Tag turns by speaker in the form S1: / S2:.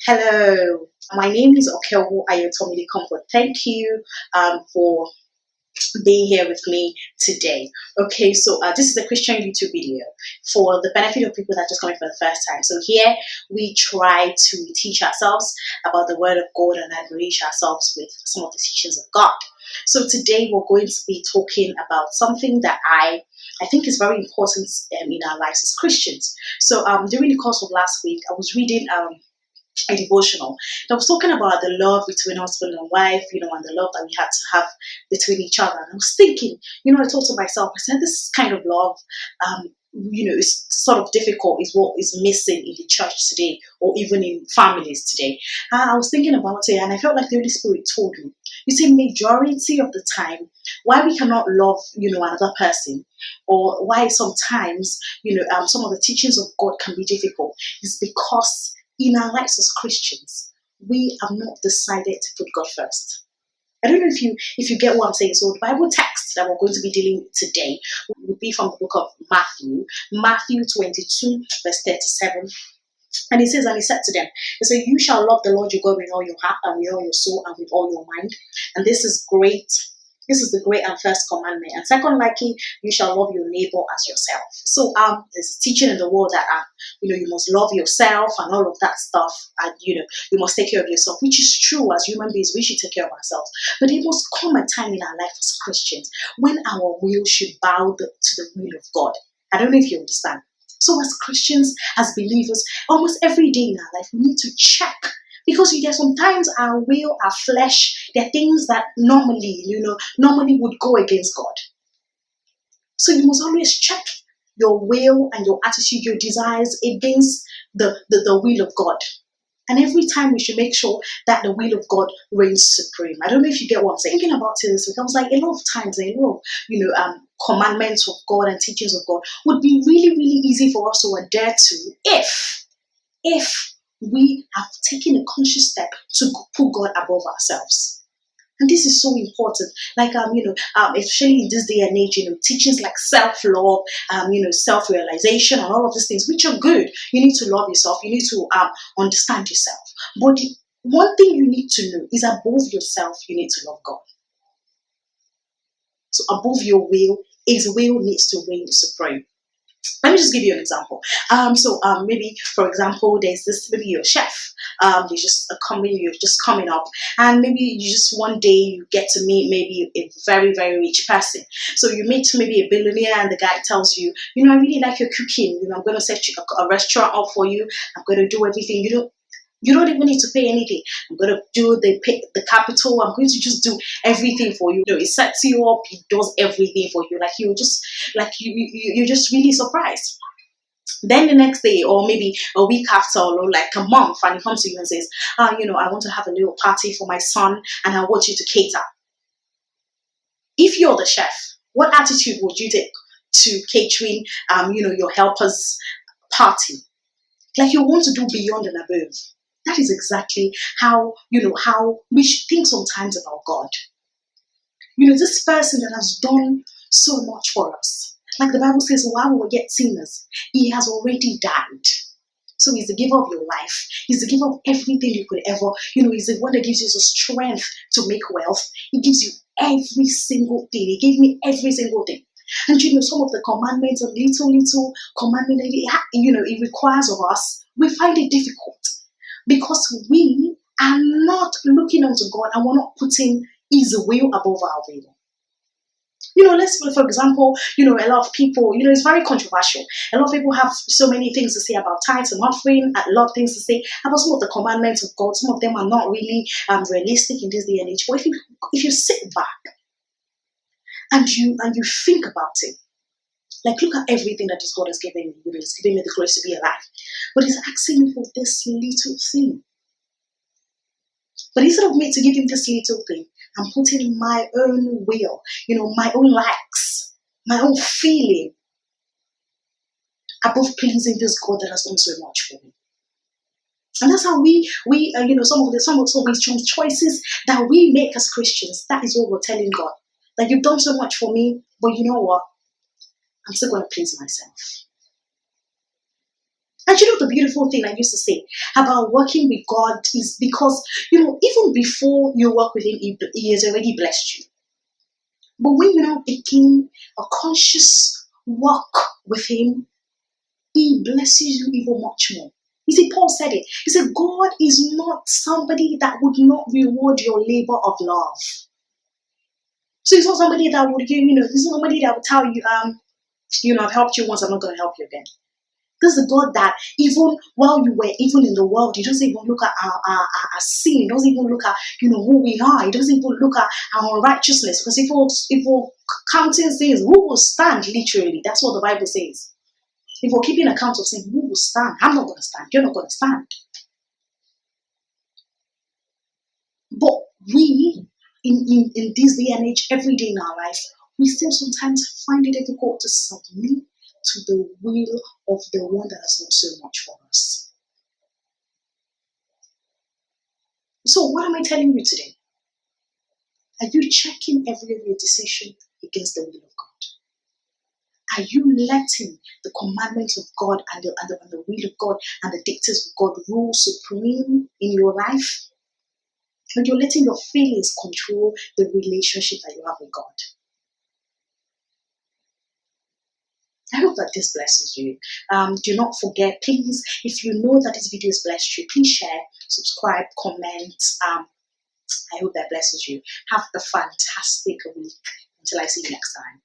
S1: Hello, my name is Okelwo Ayotomide Comfort. Thank you for being here with me today. Okay, so this is a Christian YouTube video for the benefit of people that are just coming for the first time. So here we try to teach ourselves about the Word of God and enrich ourselves with some of the teachings of God. So today we're going to be talking about something that I think is very important in our lives as Christians. So during the course of last week, I was reading a devotional that was talking about the love between husband and wife, and the love that we had to have between each other. And I was thinking, I thought to myself, I said, this kind of love, is sort of difficult, is what is missing in the church today, or even in families today. And I was thinking about it, and I felt like the Holy Spirit told me, you see, majority of the time, why we cannot love, another person, or why sometimes, some of the teachings of God can be difficult, is because in our lives as Christians, we have not decided to put God first. I don't know if you get what I'm saying. So the Bible text that we're going to be dealing with today would be from the book of Matthew 22, verse 37. And he says, and he said to them, he said, you shall love the Lord your God with all your heart and with all your soul and with all your mind. And this is great. This is the great and first commandment. And second, likely, you shall love your neighbor as yourself. So there's a teaching in the world that you must love yourself and all of that stuff. And you must take care of yourself, which is true. As human beings, we should take care of ourselves. But it must come a time in our life as Christians when our will should bow to the will of God. I don't know if you understand. So as Christians, as believers, almost every day in our life, we need to check. Because there's sometimes our will, our flesh, there are things that normally would go against God. So you must always check your will and your attitude, your desires against the will of God. And every time we should make sure that the will of God reigns supreme. I don't know if you get what I'm saying. Thinking about it this week, I was like, a lot of times, a lot of commandments of God and teachings of God would be really, really easy for us to adhere to if we have taken a conscious step to put God above ourselves. And this is so important. Like, especially in this day and age, teachings like self-love, self-realization and all of these things, which are good. You need to love yourself. You need to understand yourself. But the one thing you need to know is above yourself, you need to love God. So above your will, His will needs to reign supreme. Let me just give you an example. Maybe, for example, maybe you're a chef. You're just coming up, and maybe you just one day you get to meet maybe a very, very rich person. So you meet maybe a billionaire, and the guy tells you, I really like your cooking. I'm going to set a restaurant up for you. I'm going to do everything. You don't even need to pay anything. I'm going to do the capital. I'm going to just do everything for you. It sets you up. He does everything for you. You're just really surprised. Then the next day, or maybe a week after, or like a month, and he comes to you and says, I want to have a little party for my son, and I want you to cater. If you're the chef, what attitude would you take to catering, your helper's party? Like you want to do beyond and above. That is exactly how we should think sometimes about God. This person that has done so much for us. Like the Bible says, while we were yet sinners, He has already died. So He's the giver of your life. He's the giver of everything you could ever, He's the one that gives you the strength to make wealth. He gives you every single thing. He gave me every single thing. And some of the commandments, a little commandment that it requires of us, we find it difficult. Because we are not looking unto God and we're not putting His will above our will. Let's for example, a lot of people, it's very controversial. A lot of people have so many things to say about tithes and offering, a lot of things to say about some of the commandments of God. Some of them are not really realistic in this day and age. But if you sit back and you think about it, like look at everything that this God has given me. He's given me the grace to be alive. But He's asking me for this little thing. But instead of me to give Him this little thing, I'm putting my own will, my own likes, my own feeling above pleasing this God that has done so much for me. And that's how we some of these choices that we make as Christians, that is what we're telling God. Like, you've done so much for me, but you know what? I'm still going to please myself. And you know the beautiful thing I used to say about working with God is because, even before you work with Him, He has already blessed you. But when you now begin a conscious walk with Him, He blesses you even much more. You see, Paul said it. He said, God is not somebody that would not reward your labor of love. So He's not somebody that would, He's not somebody that would tell you, I've helped you once, I'm not going to help you again. This is a God that even while you were even in the world, He doesn't even look at our sin. He doesn't even look at who we are. He doesn't even look at our righteousness. Because if we're counting sins, who will stand? Literally, that's what the Bible says. If we're keeping account of sin, who will stand? I'm not going to stand. You're not going to stand. But we, in this day and age, every day in our life, we still sometimes find it difficult to submit to the will of the one that has done so much for us. So what am I telling you today? Are you checking every of your decision against the will of God? Are you letting the commandments of God and the will of God and the dictates of God rule supreme in your life? And you're letting your feelings control the relationship that you have with God? I hope that this blesses you. Do not forget, please, if you know that this video has blessed you, please share, subscribe, comment. I hope that blesses you. Have a fantastic week. Until I see you next time.